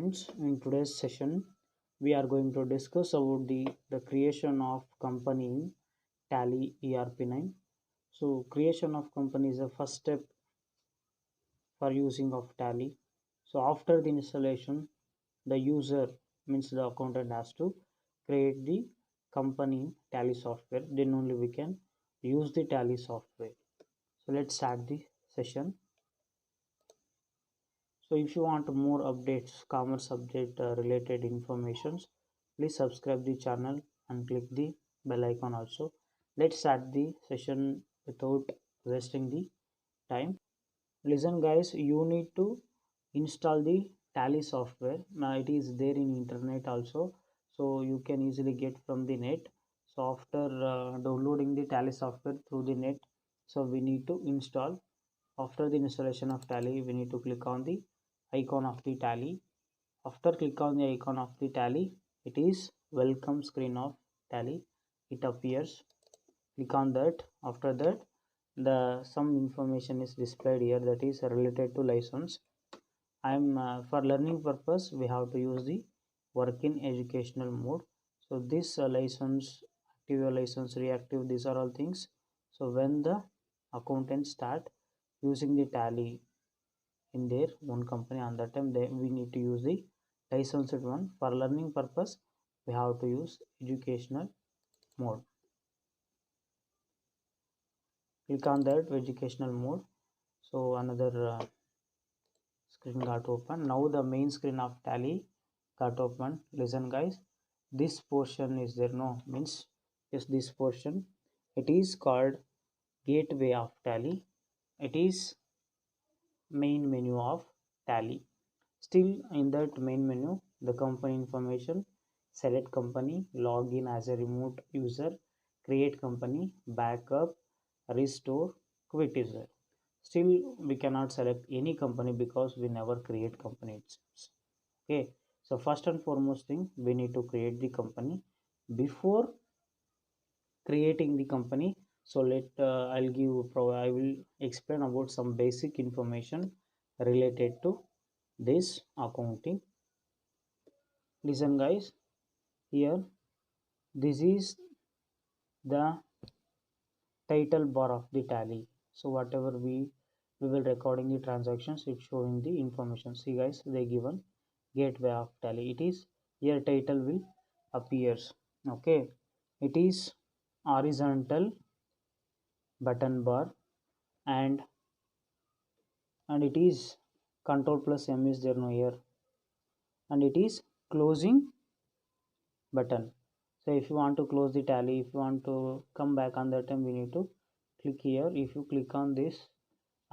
friends, in today's session we are going to discuss about the creation of company in Tally ERP9. So creation of company is the first step for using of Tally. So after the installation, the user means the accountant has to create the company in Tally software. Then only we can use the Tally software. So let's start the session. So if you want more updates, commerce subject related informations, please subscribe the channel and click the bell icon also. Let's start the session without wasting the time. Listen guys, you need to install the Tally software. Now it is there in internet also, so you can easily get from the net. So after downloading the Tally software through the net, so we need to install. After the installation of Tally, we need to click on the icon of the Tally. After click on the icon of the Tally, it is welcome screen of Tally. It appears. Click on that. After that, the some information is displayed here that is related to license. I'm for learning purpose we have to use the work in educational mode. So this license, active license, reactive, these are all things. So when the accountants start using the Tally in their own company, on that time we need to use the licensed one. For learning purpose we have to use educational mode. Click on that educational mode. So another screen got open. Now the main screen of Tally got open. Listen guys, this portion is there, no means is this portion, it is called gateway of Tally. It is main menu of Tally. Still in that main menu, the company information, select company, login as a remote user, create company, backup, restore, quit user. Still we cannot select any company because we never create company itself. Okay, so first and foremost thing, we need to create the company. Before creating the company, so I will explain about some basic information related to this accounting. Listen guys, here this is the title bar of the Tally. So whatever we will recording the transactions, it's showing the information. See guys, they given gateway of Tally. It is here title will appears. Okay, it is horizontal button bar, and it is control plus M is there, no here, and it is closing button. So if you want to close the Tally, if you want to come back on that time, we need to click here. If you click on this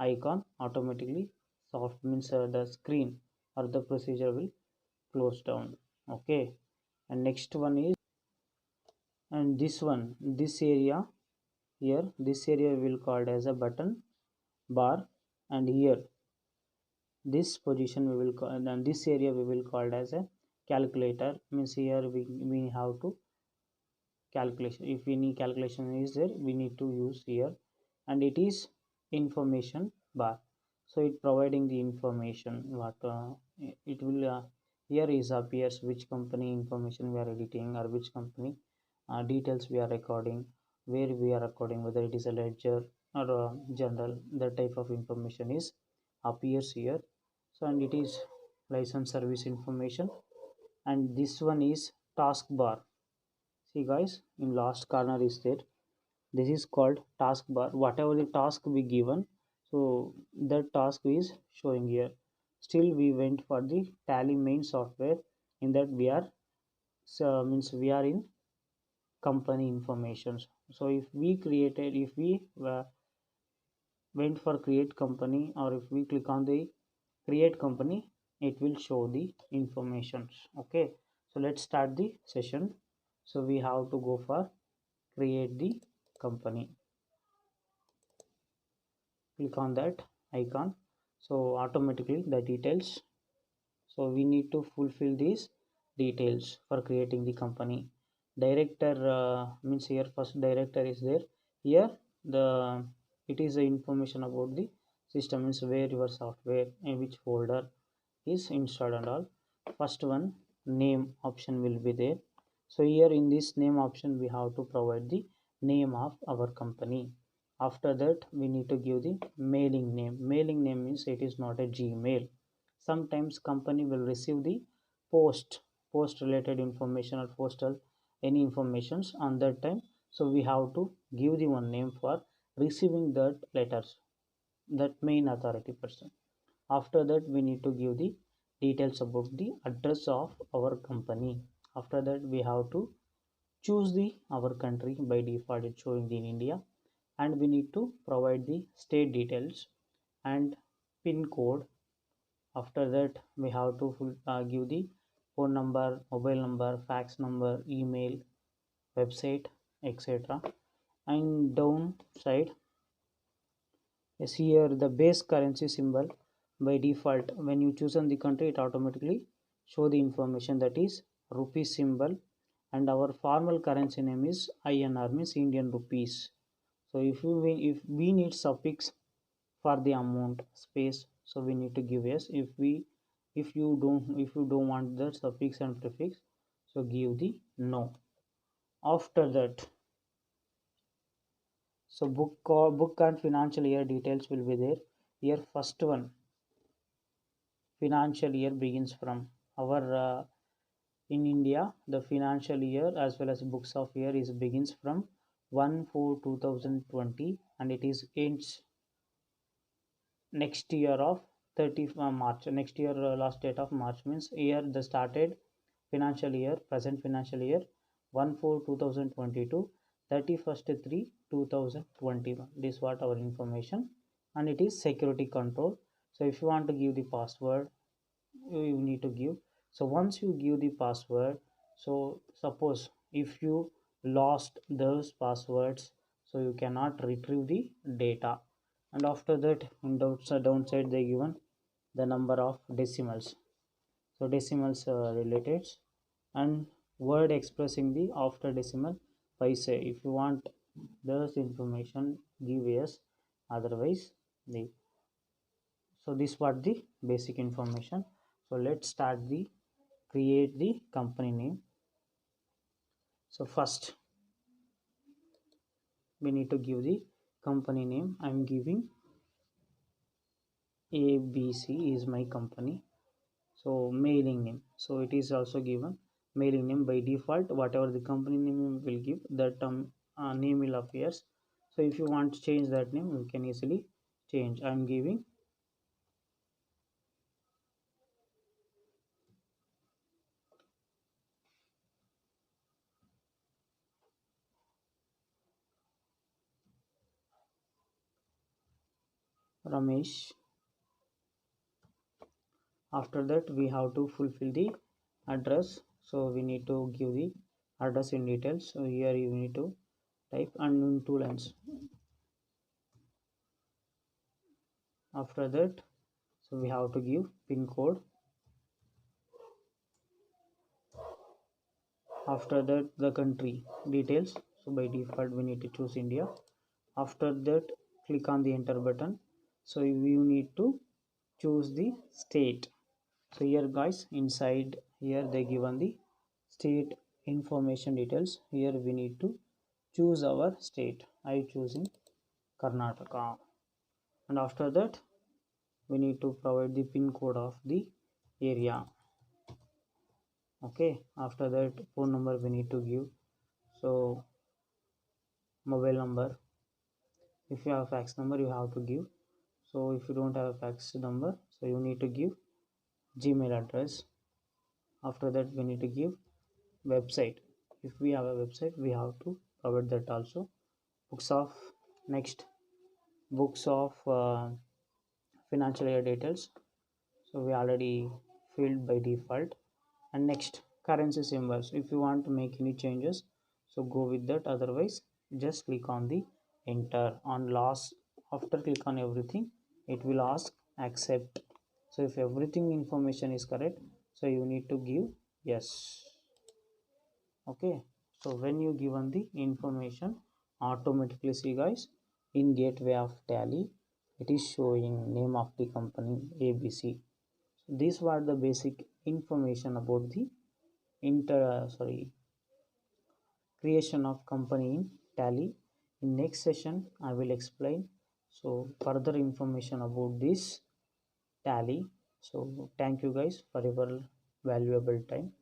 icon, automatically soft means the screen or the procedure will close down. Okay, and next one is, and this one, this area here, this area will called as a button bar, and here this position we will call, and this area we will called as a calculator, means here we have to calculation, if any calculation is there we need to use here. And it is information bar, so it providing the information what it will here is appears which company information we are editing, or which company details we are recording, where we are recording, whether it is a ledger or general, that type of information is appears here. So and it is license service information, and this one is taskbar. See guys, in last corner is there, this is called taskbar. Whatever the task we given, so that task is showing here. Still we went for the Tally main software, in that we are, so means we are in company informations. So if we created, if we went for create company, or if we click on the create company, it will show the informations. Okay, so let's start the session. So we have to go for create the company. Click on that icon, so automatically the details, so we need to fulfill these details for creating the company. Director means here first director is there. Here the it is the information about the system, means where your software in which folder is installed and all. first one, name option will be there. So here in this name option we have to provide the name of our company. After that we need to give the mailing name. Mailing name means it is not a Gmail. Sometimes company will receive the post related information or postal any informations on that time, so we have to give the one name for receiving that letters, that main authority person. After that we need to give the details about the address of our company. After that we have to choose the our country. By default it's showing the in India, and we need to provide the state details and pin code. After that we have to give the phone number, mobile number, fax number, email, website, etc. And downside is here the base currency symbol. By default when you choose on the country it automatically show the information that is rupee symbol, and our formal currency name is INR, means Indian rupees. So if we need suffix for the amount space, so we need to give yes. If you don't want the suffix and prefix, so give the no. After that, so book and financial year details will be there. Here first one, financial year begins from our in India. The financial year as well as books of year is begins from 1/4/2020, and it is ends next year of 30th March. Next year last date of March means year the started financial year, present financial year 1/4/2022, 31st/3/2021. This what our information, and it is security control. So if you want to give the password, you need to give. So once you give the password, so suppose if you lost those passwords, so you cannot retrieve the data. And after that in downside they given the number of decimals, so decimals related, and word expressing the after decimal paise. If you want those information, give yes, otherwise leave. So this was the basic information. So let's start the create the company name. So first we need to give the company name. I'm giving ABC is my company. So mailing name, so it is also given mailing name. By default whatever the company name will give, that name will appears. So if you want to change that name, you can easily change. I'm giving Ramesh. After that we have to fulfill the address, so we need to give the address in details. So here you need to type and in 2 lines. After that, so we have to give pin code. After that the country details, so by default we need to choose India. After that click on the enter button, so you need to choose the state. So here guys, inside here they given the state information details. Here we need to choose our state. I choosing Karnataka. And after that we need to provide the pin code of the area. Okay, after that phone number we need to give. So mobile number, if you have fax number you have to give. So if you don't have a fax number, so you need to give Gmail address. After that we need to give website. If we have a website we have to provide that also. Books of, next books of financial year details, so we already filled by default. And next currency symbols, if you want to make any changes, so go with that, otherwise just click on the enter. On last, after click on everything, it will ask accept. So if everything information is correct, so you need to give yes. Okay, so when you given the information, automatically see guys, in gateway of Tally it is showing name of the company ABC. These were the basic information about the creation of company in Tally. In next session I will explain so further information about this Tally. So thank you guys for your valuable time.